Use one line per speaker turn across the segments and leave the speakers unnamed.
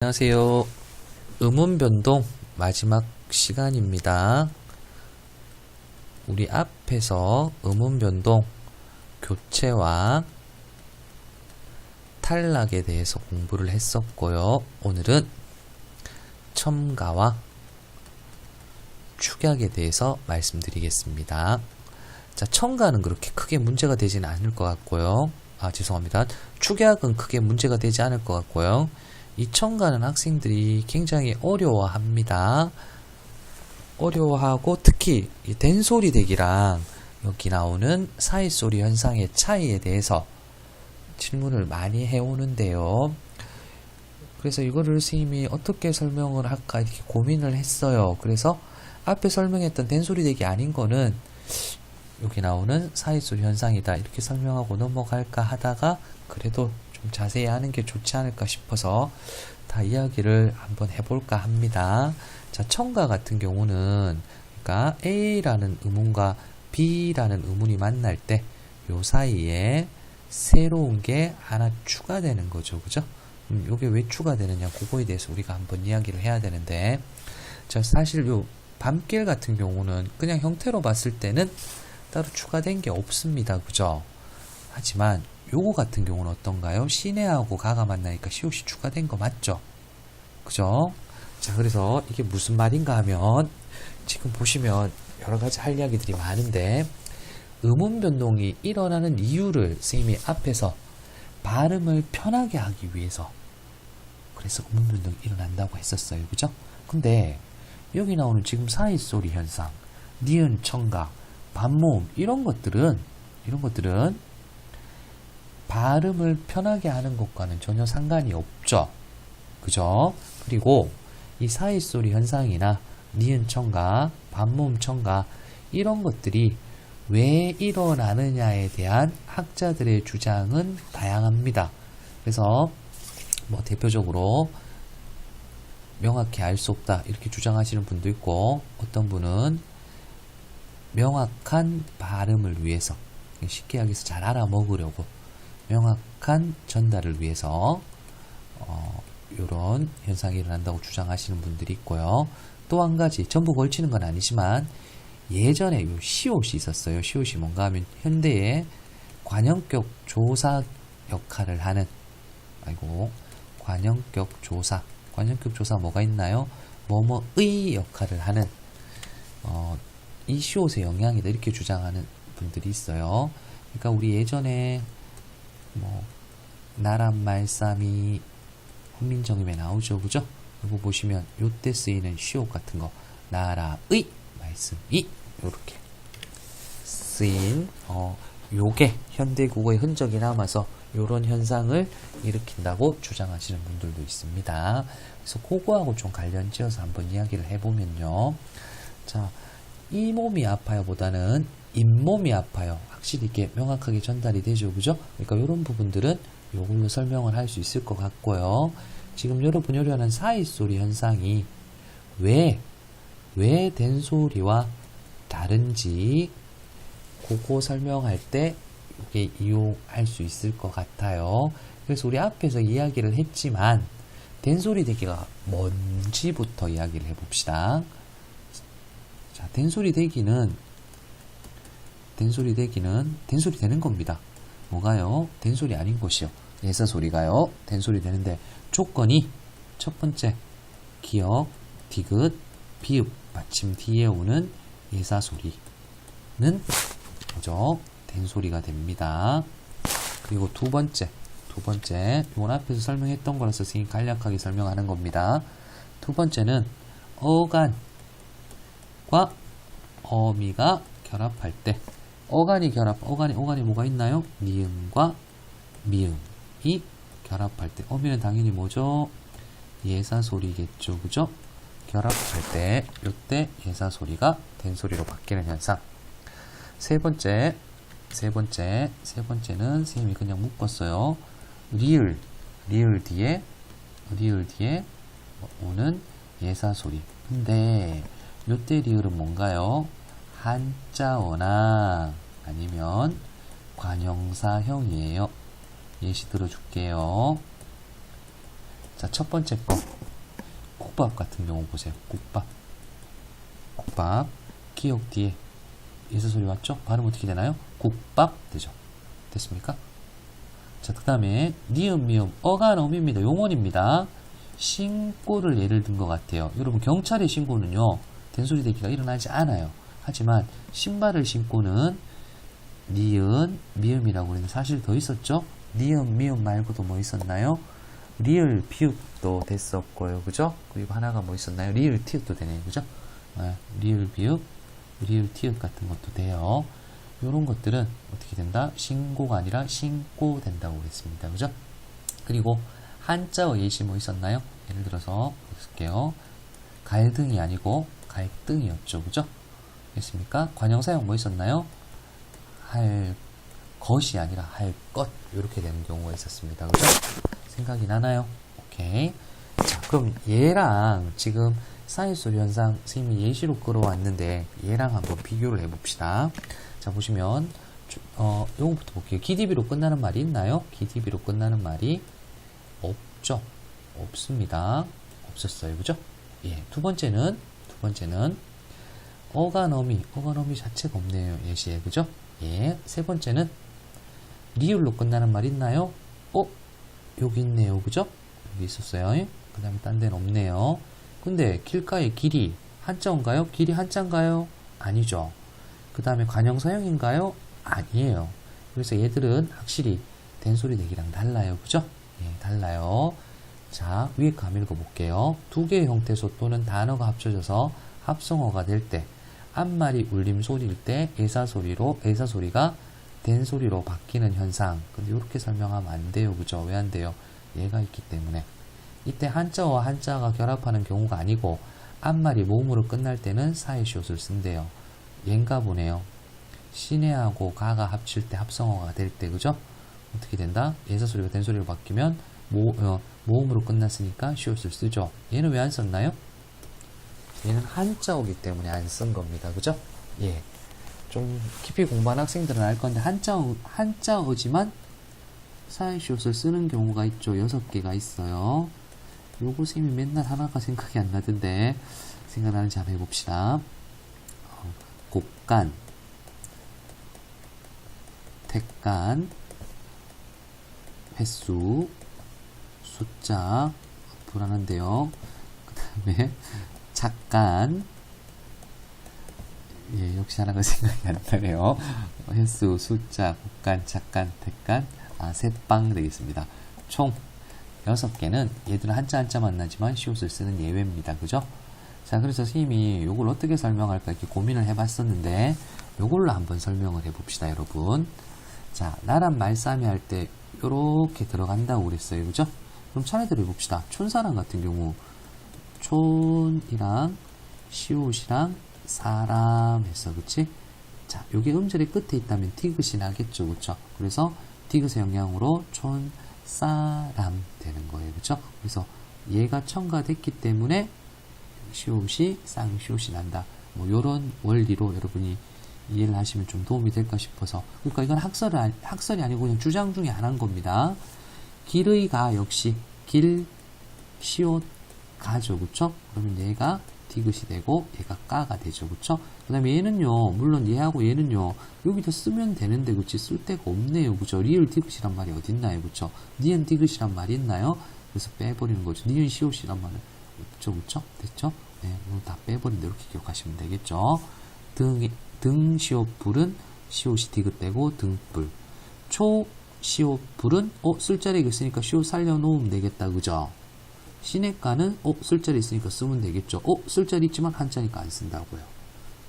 안녕하세요. 음운변동 마지막 시간입니다. 우리 앞에서 음운변동 교체와 탈락에 대해서 공부를 했었고요. 오늘은 첨가와 축약에 대해서 말씀드리겠습니다. 자, 첨가는 그렇게 크게 문제가 되지는 않을 것 같고요. 죄송합니다. 축약은 크게 문제가 되지 않을 것 같고요. 이 첨가는 학생들이 굉장히 어려워합니다. 어려워하고 특히 이 된소리 대기랑 여기 나오는 사이소리 현상의 차이에 대해서 질문을 많이 해오는데요. 그래서 이거를 선생님이 어떻게 설명을 할까 이렇게 고민을 했어요. 그래서 앞에 설명했던 된소리 대기 아닌 거는 여기 나오는 사이소리 현상이다 이렇게 설명하고 넘어갈까 하다가 그래도 좀 자세히 하는 게 좋지 않을까 싶어서 다 이야기를 한번 해볼까 합니다. 자, 첨가 같은 경우는 그러니까 A라는 의문과 B라는 의문이 만날 때 요 사이에 새로운 게 하나 추가되는 거죠. 그죠? 요게 왜 추가되느냐 그거에 대해서 우리가 한번 이야기를 해야 되는데, 자, 사실 요 밤길 같은 경우는 그냥 형태로 봤을 때는 따로 추가된 게 없습니다. 그죠? 하지만 요거 같은 경우는 어떤가요? 시내하고 가가 만나니까 시옷이 추가된 거 맞죠? 그죠? 자, 그래서 이게 무슨 말인가 하면 지금 보시면 여러가지 할 이야기들이 많은데 음운 변동이 일어나는 이유를 선생님이 앞에서 발음을 편하게 하기 위해서 그래서 음운 변동이 일어난다고 했었어요. 그죠? 근데 여기 나오는 지금 사이소리 현상, 니은, 청가, 반모음 이런 것들은 발음을 편하게 하는 것과는 전혀 상관이 없죠. 그죠? 그리고 이 사이소리 현상이나 니은 첨가, 반모음 첨가 이런 것들이 왜 일어나느냐에 대한 학자들의 주장은 다양합니다. 그래서 뭐 대표적으로 명확히 알 수 없다 이렇게 주장하시는 분도 있고, 어떤 분은 명확한 발음을 위해서 쉽게 여기서 잘 알아먹으려고 명확한 전달을 위해서 이런 현상이 일어난다고 주장하시는 분들이 있고요. 또 한 가지, 전부 걸치는 건 아니지만 예전에 요 시옷이 있었어요. 시옷이 뭔가 하면 현대의 관형격 조사 역할을 하는, 관형격 조사 뭐가 있나요? 뭐뭐의 역할을 하는 이 시옷의 영향이다 이렇게 주장하는 분들이 있어요. 그러니까 우리 예전에 뭐 나란 말싸미 훈민정음에 나오죠. 그죠? 이거 보시면 요때 쓰이는 시옷 같은 거 나라의 말씀이 요렇게 쓰인 요게 현대국어의 흔적이 남아서 요런 현상을 일으킨다고 주장하시는 분들도 있습니다. 그래서 그거하고 좀 관련 지어서 한번 이야기를 해보면요. 자, 이 몸이 아파요 보다는 잇몸이 아파요. 확실히 이렇게 명확하게 전달이 되죠. 그죠? 그러니까 이런 부분들은 요걸로 설명을 할 수 있을 것 같고요. 지금 여러분이 어려워하는 사이소리 현상이 왜 된소리와 다른지 그거 설명할 때 이게 이용할 수 있을 것 같아요. 그래서 우리 앞에서 이야기를 했지만 된소리 대기가 뭔지부터 이야기를 해봅시다. 자, 된소리 되기는 된소리 되는 겁니다. 뭐가요? 된소리 아닌 것이요. 예사소리가요. 된소리 되는데 조건이 첫 번째 기역, 디귿, 비읍, 받침 뒤에 오는 예사소리는 그죠? 된소리가 됩니다. 그리고 두 번째 이건 앞에서 설명했던 거라서 선생님이 간략하게 설명하는 겁니다. 두 번째는 어간과 어미가 결합할 때 어간이 뭐가 있나요? 니음과 미음이 결합할 때 어미는 당연히 뭐죠? 예사소리겠죠. 그죠? 결합할 때 요때 예사소리가 된소리로 바뀌는 현상. 세 번째는 선생님이 그냥 묶었어요. 리을 뒤에 오는 예사소리. 근데 요때 리을은 뭔가요? 한자어나 아니면 관형사형이에요. 예시 들어줄게요. 자, 첫 번째 거. 국밥 같은 경우 보세요. 국밥. 국밥. 기역 뒤에 예서 소리 왔죠? 발음 어떻게 되나요? 국밥 되죠. 됐습니까? 자, 그 다음에 니은, 미음, 어간어미입니다. 용언입니다. 신고를 예를 든 것 같아요. 여러분 경찰의 신고는요. 된소리 대기가 일어나지 않아요. 하지만 신발을 신고는 니은, 미음이라고 그랬는데 사실 더 있었죠? 니은, 미음 말고도 뭐 있었나요? 리을, 비읍도 됐었고요. 그죠? 그리고 하나가 뭐 있었나요? 리을, 티읕도 되네요. 그죠? 리을, 비읍, 리을, 티읕 같은 것도 돼요. 요런 것들은 어떻게 된다? 신고가 아니라 신고 된다고 그랬습니다. 그죠? 그리고 한자어 예시 뭐 있었나요? 예를 들어서 볼게요. 갈등이 아니고 갈등이었죠. 그죠? 됐습니까? 관형 사용 뭐 있었나요? 할 것이 아니라 할 것. 이렇게 되는 경우가 있었습니다. 그죠? 생각이 나나요? 오케이. 자, 그럼 얘랑 지금 사인소리 현상 선생님이 예시로 끌어왔는데 얘랑 한번 비교를 해봅시다. 자, 보시면 요거부터 볼게요. 기디비로 끝나는 말이 있나요? 기디비로 끝나는 말이 없죠. 없습니다. 없었어요. 그죠? 예. 두 번째는 어간어미 자체가 없네요. 예시에. 그죠? 예. 세 번째는 리을로 끝나는 말 있나요? 여기 있네요. 그죠? 여기 있었어요. 그 다음에 딴 데는 없네요. 근데 길가의 길이 한자인가요? 길이 한자인가요? 아니죠. 그 다음에 관형사형인가요? 아니에요. 그래서 얘들은 확실히 된소리 대기랑 달라요. 그죠? 예, 달라요. 자, 위에 거 한번 읽어볼게요. 두 개의 형태소 또는 단어가 합쳐져서 합성어가 될 때, 앞말이 울림 소리일 때 애사소리가 된소리로 바뀌는 현상. 근데 이렇게 설명하면 안 돼요. 그죠? 왜 안 돼요? 얘가 있기 때문에. 이때 한자어와 한자가 결합하는 경우가 아니고, 앞말이 모음으로 끝날 때는 사이시옷을 쓴대요. 얘인가 보네요. 시내하고 가가 합칠 때 합성어가 될 때, 그죠? 어떻게 된다? 예사소리가 된소리로 바뀌면 모음으로 끝났으니까 시옷을 쓰죠. 얘는 왜 안 썼나요? 얘는 한자어기 때문에 안 쓴 겁니다. 그죠? 예. 좀 깊이 공부한 학생들은 알 건데 한자어지만 사이시옷을 쓰는 경우가 있죠. 6개가 있어요. 요거 쌤이 맨날 하나가 생각이 안 나던데 생각나는지 한번 해봅시다. 곡간, 택간, 횟수, 숫자, 불안한데요. 그 다음에 작간, 예, 역시 하나가 생각이 안 나네요. 횟수, 숫자, 곡간, 작간, 택간, 셋방 되겠습니다. 총 6개는 얘들은 한자 만나지만 시옷을 쓰는 예외입니다. 그죠? 자, 그래서 선생님이 요걸 어떻게 설명할까 이렇게 고민을 해봤었는데 요걸로 한번 설명을 해봅시다, 여러분. 자, 나란 말싸움이 할 때 요렇게 들어간다고 그랬어요. 그죠? 그럼 차례대로 해봅시다. 촌사람 같은 경우 촌이랑 시옷이랑 사람 했어. 그치? 자, 요게 음절의 끝에 있다면 디귿이 나겠죠. 그쵸? 그래서 디귿의 영향으로 촌사람 되는 거예요. 그쵸? 그래서 얘가 첨가됐기 때문에 시옷이 쌍시옷이 난다. 뭐 요런 원리로 여러분이 이해를 하시면 좀 도움이 될까 싶어서. 그러니까 이건 학설이 아니고 그냥 주장 중에 하나인 겁니다. 길의 가 역시 길, 시옷, 가죠. 그쵸? 그러면 얘가 디귿이 되고 얘가 까가 되죠. 그쵸? 그 다음에 얘는요, 물론 얘하고 얘는요, 여기다 쓰면 되는데, 그치? 쓸 데가 없네요. 그쵸? 리을 디귿이란 말이 어딨나요? 그쵸? 니은 디귿이란 말이 있나요? 그래서 빼버리는 거죠. 니은 시옷이란 말은 없죠. 그쵸? 됐죠? 네, 이거 다 빼버린다. 이렇게 기억하시면 되겠죠? 등 시옷 불은 시옷이 디귿 되고 등불. 초 시옷 불은 쓸자리가 있으니까 시옷 살려놓으면 되겠다. 그죠? 시내가는 쓸자리 있으니까 쓰면 되겠죠. 쓸자리 있지만 한자니까 안 쓴다고요.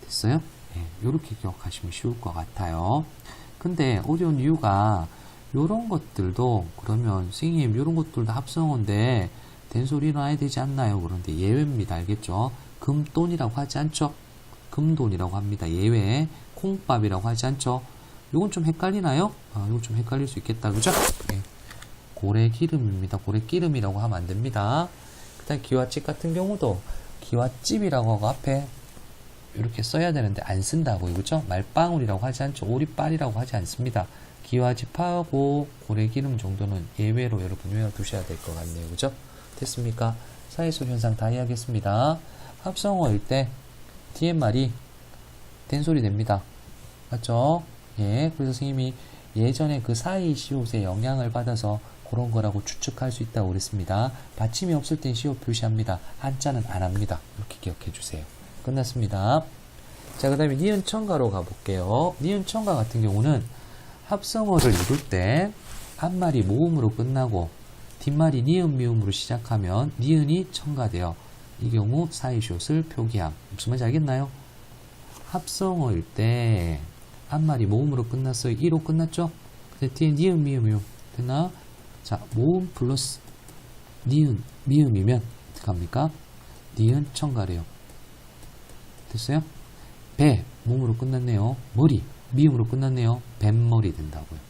됐어요? 네, 이렇게 기억하시면 쉬울 것 같아요. 근데 어려운 이유가 요런 것들도 그러면 선생님 요런 것들도 합성어인데 된소리 일어나야 되지 않나요? 그런데 예외입니다. 알겠죠? 금돈이라고 하지 않죠? 금돈이라고 합니다. 예외. 콩밥이라고 하지 않죠? 요건 좀 헷갈리나요? 요건 좀 헷갈릴 수 있겠다. 그죠? 네. 고래기름입니다. 고래기름이라고 하면 안 됩니다. 그 다음에 기와집 같은 경우도 기와집이라고 하고 앞에 이렇게 써야 되는데 안 쓴다고요. 그죠? 말방울이라고 하지 않죠. 오리빨이라고 하지 않습니다. 기와집하고 고래기름 정도는 예외로 여러분 외워두셔야 될 것 같네요. 그죠? 됐습니까? 사이소리 현상 다 이해하겠습니다. 합성어일 때 뒤에 말이 된소리 됩니다. 맞죠? 예, 그래서 선생님이 예전에 그 사이 시옷의 영향을 받아서 그런 거라고 추측할 수 있다고 그랬습니다. 받침이 없을 땐 시옷 표시합니다. 한자는 안 합니다. 이렇게 기억해 주세요. 끝났습니다. 자, 그 다음에 니은청가로 가볼게요. 니은청가 같은 경우는 합성어를 이룰 때 앞말이 모음으로 끝나고 뒷말이 니은 미음으로 시작하면 니은이 청가돼요. 이 경우 사이시옷을 표기함. 무슨 말인지 알겠나요? 합성어일 때 앞말이 모음으로 끝났어요. 이로 끝났죠? 근데 뒤에 니은 미음 됐나? 자, 모음 플러스 니은 미음이면 어떡합니까? 니은 청가래요. 됐어요? 배 몸으로 끝났네요. 머리 미음으로 끝났네요. 뱃머리 된다고요.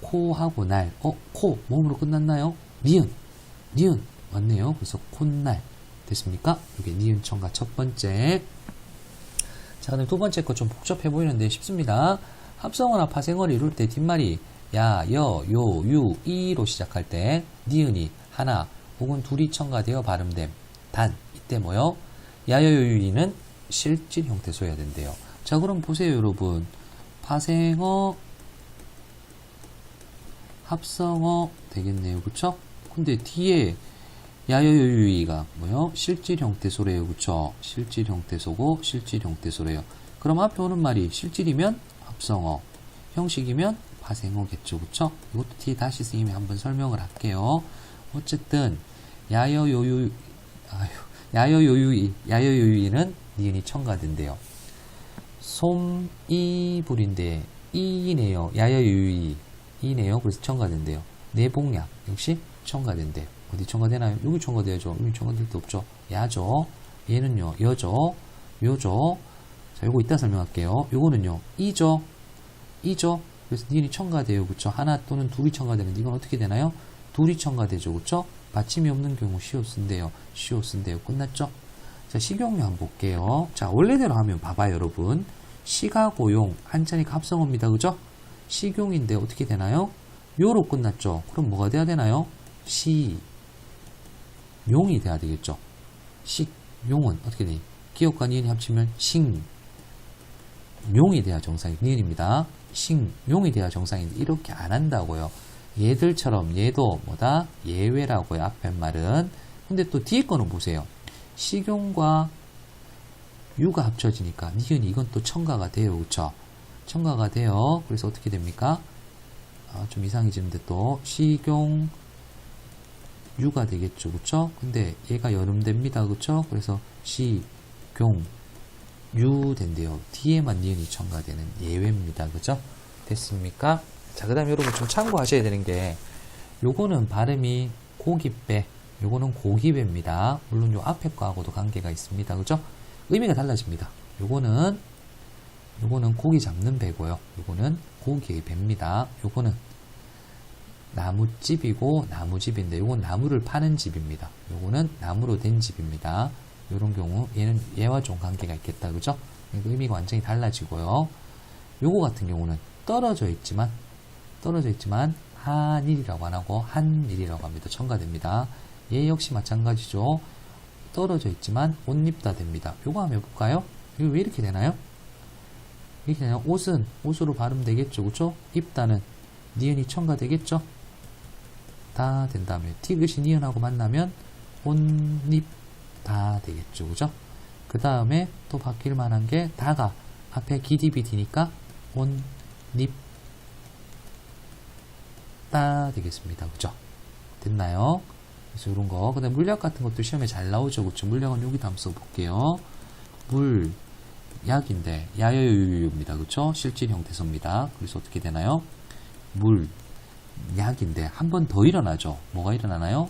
코하고 날 코 몸으로 끝났나요? 니은 맞네요. 그래서 콧날 됐습니까? 이게 니은 청가 첫 번째. 자, 그다음 두 번째 거 좀 복잡해 보이는데 쉽습니다. 합성어나 파생어를 이룰 때 뒷말이 야, 여, 요, 유, 이로 시작할 때 니은이 하나 혹은 둘이 청가되어 발음됨. 단 이때 뭐요? 야, 여, 요, 유, 이는 실질 형태소여야 된대요. 자, 그럼 보세요, 여러분. 파생어, 합성어 되겠네요. 그쵸? 근데 뒤에 야여유이가 뭐요? 실질 형태소래요. 그쵸? 실질 형태소고 실질 형태소래요. 그럼 앞에 오는 말이 실질이면 합성어, 형식이면 파생어겠죠. 그쵸? 이것도 뒤에 다시 선생님이 한번 설명을 할게요. 어쨌든 야여요유이는 니은이 청가된대요. 솜이불인데 이네요. 야여유이 이네요. 그래서 청가된대요. 내복약 역시 청가된대요. 어디 청가되나요? 여기 청가돼야죠. 여기 청가될 데 없죠. 야죠. 얘는요. 여죠. 묘죠. 자, 요거 이따 설명할게요. 요거는요. 이죠. 그래서 니은이 청가돼요. 그쵸? 하나 또는 둘이 청가되는데 이건 어떻게 되나요? 둘이 청가되죠. 그쵸? 받침이 없는 경우 시옷쓴대요. 시옷쓴대요. 끝났죠? 자, 식용유 한번 볼게요. 자, 원래대로 하면 봐봐요, 여러분. 시가 고용, 한자니까 합성어입니다. 그죠? 식용인데 어떻게 되나요? 요로 끝났죠? 그럼 뭐가 돼야 되나요? 용이 돼야 되겠죠? 용은 어떻게 되니? 기역과 니은이 합치면 용이 돼야 정상이 니은입니다. 용이 돼야 정상인데 이렇게 안 한다고요. 얘들처럼 얘도 뭐다? 예외라고요. 앞에 말은. 근데 또 뒤에 거는 보세요. 식용과 유가 합쳐지니까 니은이 이건 또 청가가 돼요. 그쵸? 청가가 돼요. 그래서 어떻게 됩니까? 좀 이상해지는데 또 식용 유가 되겠죠. 그쵸? 근데 얘가 여름됩니다. 그쵸? 그래서 시경 유 된대요. 뒤에만 니은이 청가되는 예외입니다. 그죠? 됐습니까? 자, 그 다음에 여러분 좀 참고하셔야 되는 게 요거는 발음이 고기배, 요거는 고기배입니다. 물론 요 앞에 거하고도 관계가 있습니다. 그죠? 의미가 달라집니다. 요거는 고기 잡는 배고요. 요거는 고기의 배입니다. 요거는 나무집이고 나무집인데 요건 나무를 파는 집입니다. 요거는 나무로 된 집입니다. 요런 경우 얘는 얘와 좀 관계가 있겠다. 그죠? 의미가 완전히 달라지고요. 요거 같은 경우는 떨어져 있지만 한일이라고 안 하고 한일이라고 합니다. 청가됩니다. 얘 역시 마찬가지죠. 떨어져 있지만 옷 입다 됩니다. 요거 한번 해볼까요? 이거 왜 이렇게 되나요? 이렇게 되나요? 옷은 옷으로 발음되겠죠. 그쵸? 입다는 니은이 청가되겠죠? 다 된다면 티귿이 니은하고 만나면 옷입 다 되겠죠. 그죠? 그 다음에 또 바뀔 만한 게 다가 앞에 기디비디니까 옷입 다 되겠습니다. 그죠? 됐나요? 그래서 이런 거. 그 다음에 물약 같은 것도 시험에 잘 나오죠. 그쵸? 물약은 여기다 한번 써볼게요. 약인데 야여유유입니다. 그쵸? 실질 형태소입니다. 그래서 어떻게 되나요? 약인데 한 번 더 일어나죠. 뭐가 일어나나요?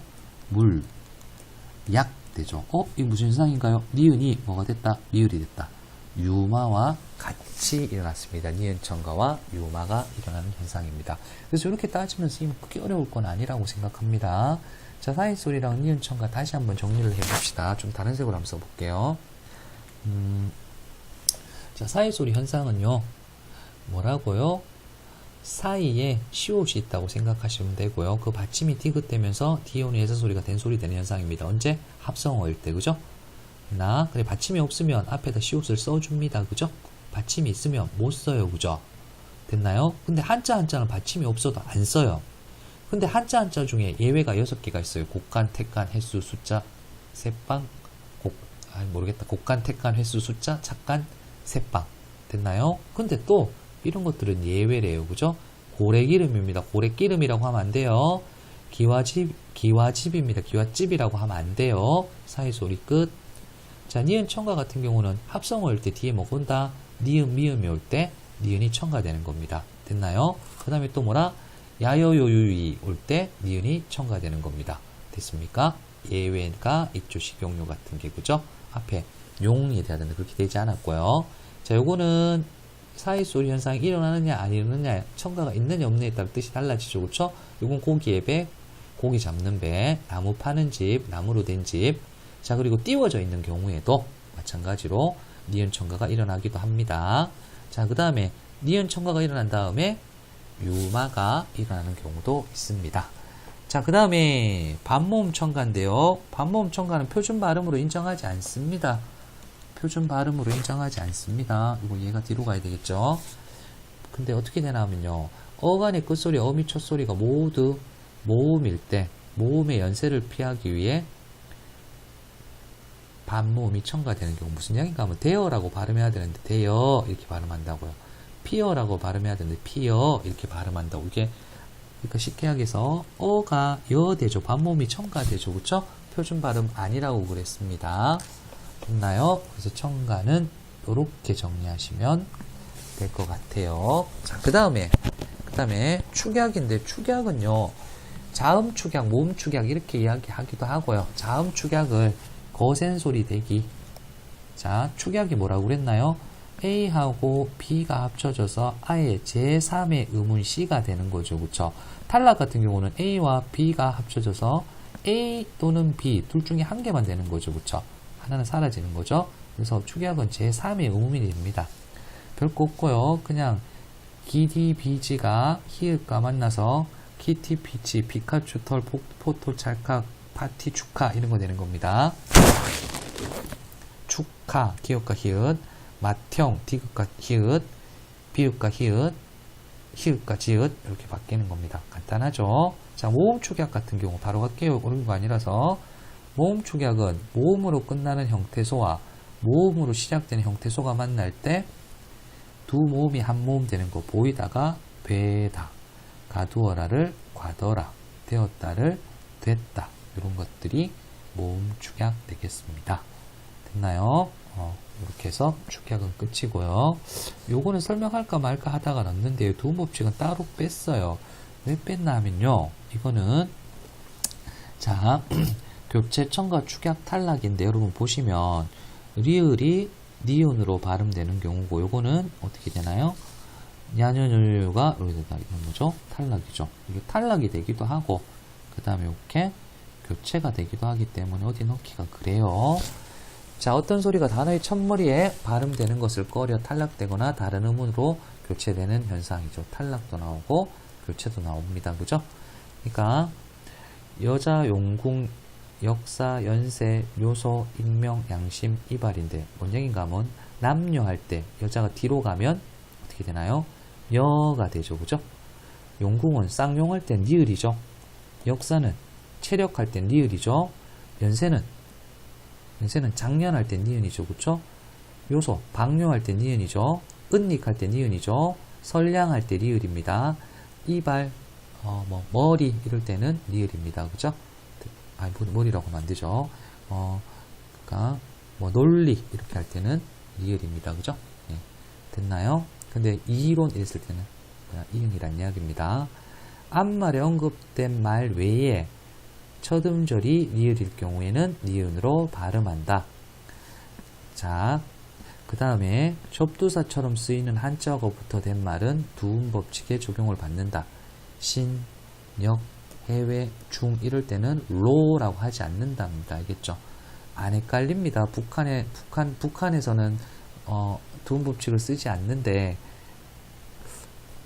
약 되죠. 이게 무슨 현상인가요? 니은이 뭐가 됐다? 리을이 됐다. 유마와 같이 일어났습니다. 니은 청가와 유마가 일어나는 현상입니다. 그래서 이렇게 따지면 선생님 크게 어려울 건 아니라고 생각합니다. 자, 사이소리랑 니은 청가 다시 한번 정리를 해봅시다. 좀 다른 색으로 한번 써볼게요. 자, 사이소리 현상은요. 뭐라고요? 사이에 시옷이 있다고 생각하시면 되고요. 그 받침이 디귿되면서 디귿이 해서소리가 된소리 되는 현상입니다. 언제? 합성어일 때, 그죠? 그래, 받침이 없으면 앞에다 시옷을 써줍니다. 그죠? 받침이 있으면 못 써요. 그죠? 됐나요? 근데 한자는 받침이 없어도 안 써요. 근데 한자 중에 예외가 6개가 있어요. 곡간, 택간, 횟수, 숫자, 세방, 모르겠다. 곡간, 택간, 횟수, 숫자, 착간, 세방. 됐나요? 근데 또 이런 것들은 예외래요. 그죠? 고래기름입니다. 고래기름이라고 하면 안 돼요. 기와집입니다. 기와집이라고 하면 안 돼요. 사이소리 끝. 자, 니은 청가 같은 경우는 합성어일 때 뒤에 뭐가 온다? 니은, 미음이 올 때 니은이 첨가되는 겁니다. 됐나요? 그 다음에 또 뭐라? 야여요유이 올 때 니은이 첨가되는 겁니다. 됐습니까? 예외가 있죠. 식용유 같은 게, 그죠? 앞에 용이 돼야 되는데 그렇게 되지 않았고요. 자, 요거는 사이소리 현상이 일어나느냐 안 일어나느냐, 첨가가 있느냐 없느냐에 따라 뜻이 달라지죠. 그쵸? 요건 고기의 배, 고기 잡는 배, 나무 파는 집, 나무로 된 집. 자, 그리고 띄워져 있는 경우에도 마찬가지로 니은 첨가가 일어나기도 합니다. 자, 그 다음에 니은 첨가가 일어난 다음에 유마가 일어나는 경우도 있습니다. 자, 그 다음에 반모음 첨가인데요. 반모음 첨가는 표준 발음으로 인정하지 않습니다. 표준 발음으로 인정하지 않습니다. 이거 얘가 뒤로 가야 되겠죠. 근데 어떻게 되나 하면요. 어간의 끝소리, 어미 첫소리가 모두 모음일 때 모음의 연세를 피하기 위해 반모음이 첨가되는 경우 무슨 이야기인가 하면 대어라고 발음해야 되는데 대여 이렇게 발음한다고요. 피어라고 발음해야 되는데 피어 이렇게 발음한다고. 이게 그러니까 쉽게 하기해서 어가 여되죠. 반모음이 첨가되죠. 그쵸? 표준 발음 아니라고 그랬습니다. 됐나요? 그래서 첨가는 이렇게 정리하시면 될 것 같아요. 자, 그 다음에 축약인데 축약은요. 자음 축약, 모음 축약 이렇게 이야기하기도 하고요. 자음 축약을 거센 소리 대기. 자, 축약이 뭐라고 그랬나요? A하고 B가 합쳐져서 아예 제3의 음운 C가 되는 거죠. 그쵸? 탈락 같은 경우는 A와 B가 합쳐져서 A 또는 B 둘 중에 한 개만 되는 거죠. 그쵸? 하나는 사라지는 거죠. 그래서 축약은 제3의 음운이 됩니다. 별거 없고요. 그냥 기디 비지가 히읗과 만나서 키티 피치 피카츄 털 포토 찰칵 파티 축하 이런 거 되는 겁니다. 축하 기역과 히읗, 맏형 디귿과 히읗, 비읍과 히읗, 히읗과 지읒 이렇게 바뀌는 겁니다. 간단하죠. 자, 모음 축약 같은 경우 바로 갈게요. 어려운 거 아니라서. 모음 축약은 모음으로 끝나는 형태소와 모음으로 시작되는 형태소가 만날 때 두 모음이 한 모음 되는 거 보이다가 되다, 가두어라를 과더라, 되었다를 됐다 이런 것들이 모음 축약 되겠습니다. 됐나요? 이렇게 해서 축약은 끝이고요. 요거는 설명할까 말까 하다가 넣었는데요. 도움 법칙은 따로 뺐어요. 왜 뺐나 하면요. 이거는 자 교체 첨가 축약 탈락인데 여러분 보시면 리을이 니은으로 발음되는 경우고 요거는 어떻게 되나요? 야년율류가 이런 거죠. 탈락이죠. 이게 탈락이 되기도 하고 그 다음에 이렇게 교체가 되기도 하기 때문에 어디 넣기가 그래요. 자, 어떤 소리가 단어의 첫머리에 발음되는 것을 꺼려 탈락되거나 다른 음으로 교체되는 현상이죠. 탈락도 나오고 교체도 나옵니다. 그죠? 그러니까 여자, 용궁, 역사, 연세, 묘소, 익명, 양심, 이발인데 뭔 얘기인가 하면 남녀 할 때 여자가 뒤로 가면 어떻게 되나요? 여가 되죠. 그죠? 용궁은 쌍용할 땐 니을이죠. 역사는 체력할 땐 니을이죠. 연세는 장년할 땐 니은이죠. 그쵸? 묘소, 방뇨할 땐 니은이죠. 은닉할 땐 니은이죠. 선량할 때 니을입니다. 이발, 머리 이럴 때는 니을입니다. 그죠? 아니, 머리라고 하면 안 되죠. 그러니까 논리 이렇게 할 때는 니을입니다. 그죠? 네. 됐나요? 근데 이론 이랬을 때는 이응이란 이야기입니다. 앞말에 언급된 말 외에 첫 음절이 니을일 경우에는 니은으로 발음한다. 자, 그 다음에 접두사처럼 쓰이는 한자어부터 된 말은 두음 법칙에 적용을 받는다. 신, 역, 해외, 중 이럴 때는 로라고 하지 않는답니다. 알겠죠? 안 헷갈립니다. 북한에서는 두음 법칙을 쓰지 않는데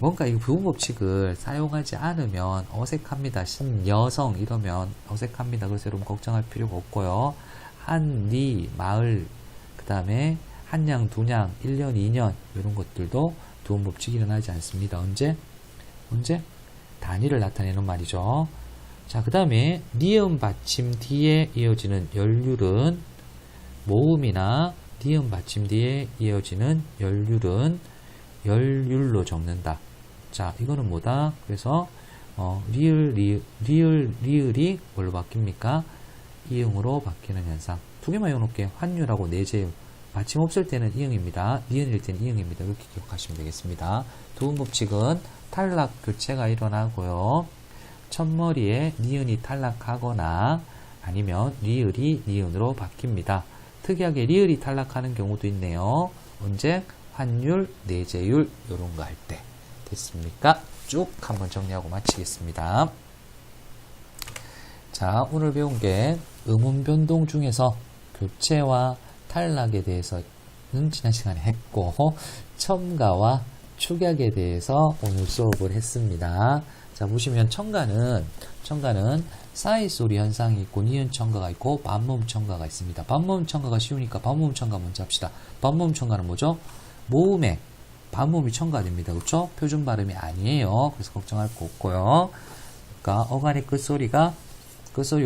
뭔가 이 부분 법칙을 사용하지 않으면 어색합니다. 여성 이러면 어색합니다. 그래서 여러분 걱정할 필요가 없고요. 한, 니, 마을, 그 다음에 한양, 두냥, 1년, 2년 이런 것들도 부분 법칙이 일어나지 않습니다. 언제? 단위를 나타내는 말이죠. 자, 그 다음에 니은 받침 뒤에 이어지는 열률은 모음이나 니은 받침 뒤에 이어지는 열률은 열률로 적는다. 자, 이거는 뭐다? 그래서 리을이 뭘로 바뀝니까? 이응으로 바뀌는 현상. 두 개만 외워놓을게요. 환율하고 내재율. 받침 없을 때는 이응입니다. 니은일 때는 이응입니다. 이렇게 기억하시면 되겠습니다. 두음 법칙은 탈락 교체가 일어나고요. 첫머리에 니은이 탈락하거나 아니면 리을이 니은으로 바뀝니다. 특이하게 리을이 탈락하는 경우도 있네요. 언제? 환율, 내재율 이런 거 할 때. 됐습니까? 쭉 한번 정리하고 마치겠습니다. 자, 오늘 배운 게 음운 변동 중에서 교체와 탈락에 대해서는 지난 시간에 했고 첨가와 축약에 대해서 오늘 수업을 했습니다. 자, 보시면 첨가는 사이 소리 현상이 있고 니은 첨가가 있고 반모음 첨가가 있습니다. 반모음 첨가가 쉬우니까 반모음 첨가 먼저 합시다. 반모음 첨가는 뭐죠? 모음에 반모음이 첨가됩니다. 그렇죠? 표준 발음이 아니에요. 그래서 걱정할 거 없고요. 그러니까 어간의 끝소리와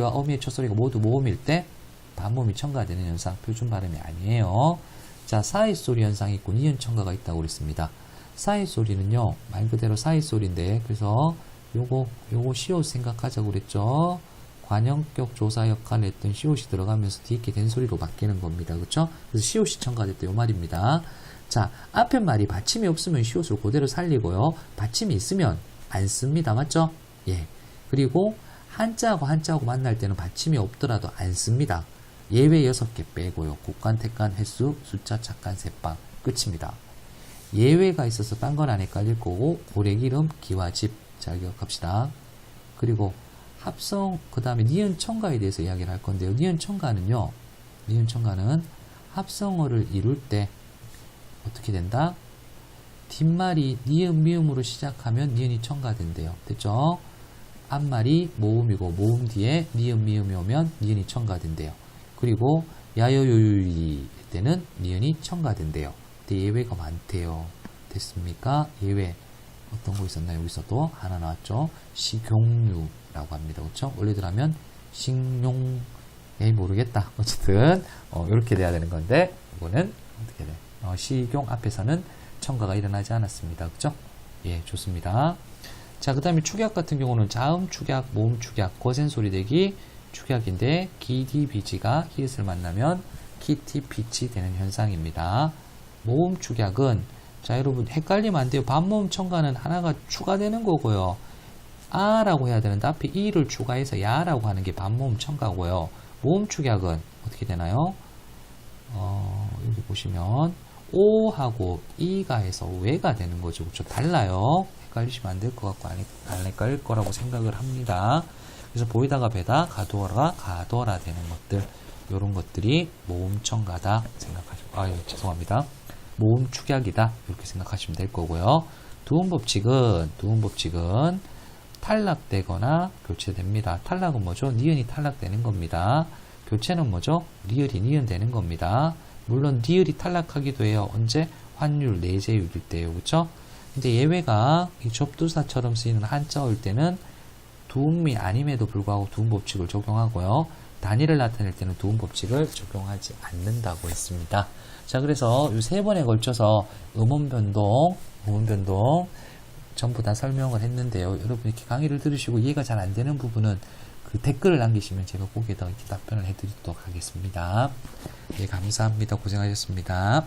어미의 첫소리가 모두 모음일 때 반모음이 첨가되는 현상, 표준 발음이 아니에요. 자, 사이 소리 현상이 있고 니은 첨가가 있다고 그랬습니다. 사이 소리는요, 말 그대로 사이 소리인데, 그래서 요거 시옷 생각하자고 그랬죠. 관형격 조사 역할을 했던 시옷이 들어가면서 뒤있게 된 소리로 바뀌는 겁니다. 그렇죠? 그래서 시옷이 첨가됐다 요 말입니다. 자, 앞에 말이 받침이 없으면 시옷을 그대로 살리고요. 받침이 있으면 안 씁니다. 맞죠? 예. 그리고 한자하고 만날 때는 받침이 없더라도 안 씁니다. 예외 6개 빼고요. 곡간, 택간, 횟수, 숫자, 착간, 세방 끝입니다. 예외가 있어서 딴 건 안 헷갈릴 거고 고래기름, 기와집 잘 기억합시다. 그리고 합성, 그 다음에 니은 첨가에 대해서 이야기를 할 건데요. 니은 첨가는 합성어를 이룰 때 어떻게 된다? 뒷말이 니은, 미음으로 시작하면 니은이 첨가된대요. 됐죠? 앞말이 모음이고 모음 뒤에 니은, 미음이 오면 니은이 첨가된대요. 그리고 야여요유리 때는 니은이 첨가된대요. 근데 예외가 많대요. 됐습니까? 예외 어떤 거 있었나요? 여기서도 하나 나왔죠. 식용유라고 합니다. 그렇죠? 원래들 하면 식용 모르겠다. 어쨌든 이렇게 돼야 되는 건데 이거는 어떻게 돼? 식용 앞에서는 첨가가 일어나지 않았습니다. 그렇죠? 예, 좋습니다. 자, 그 다음에 축약 같은 경우는 자음 축약, 모음 축약, 거센 소리 대기 축약인데 기디 비지가 히읗을 만나면 키티 빛이 되는 현상입니다. 모음 축약은 자, 여러분 헷갈리면 안 돼요. 반모음 첨가는 하나가 추가되는 거고요. 아라고 해야 되는데 앞에 이를 추가해서 야라고 하는 게 반모음 첨가고요. 모음 축약은 어떻게 되나요? 여기 보시면 오하고 이가 해서 왜가 되는 거죠. 그렇죠? 달라요. 헷갈리시면 안 될 것 같고 안 헷갈릴 거라고 생각을 합니다. 그래서 보이다가 배다, 가더라 되는 것들, 이런 것들이 모음 첨가다 생각하시고, 죄송합니다. 모음 축약이다 이렇게 생각하시면 될 거고요. 두음 법칙은 탈락되거나 교체됩니다. 탈락은 뭐죠? 니은이 탈락되는 겁니다. 교체는 뭐죠? 리을이 니은 되는 겁니다. 물론 리을이 탈락하기도 해요. 언제? 환율, 내재율일 때요. 그렇죠? 근데 예외가 이 접두사처럼 쓰이는 한자어일 때는 두음이 아님에도 불구하고 두음 법칙을 적용하고요. 단위를 나타낼 때는 두음 법칙을 적용하지 않는다고 했습니다. 자, 그래서 이 3번에 걸쳐서 음운 변동 전부 다 설명을 했는데요. 여러분 이렇게 강의를 들으시고 이해가 잘 안 되는 부분은 그 댓글을 남기시면 제가 거기에다가 이렇게 답변을 해드리도록 하겠습니다. 네, 감사합니다. 고생하셨습니다.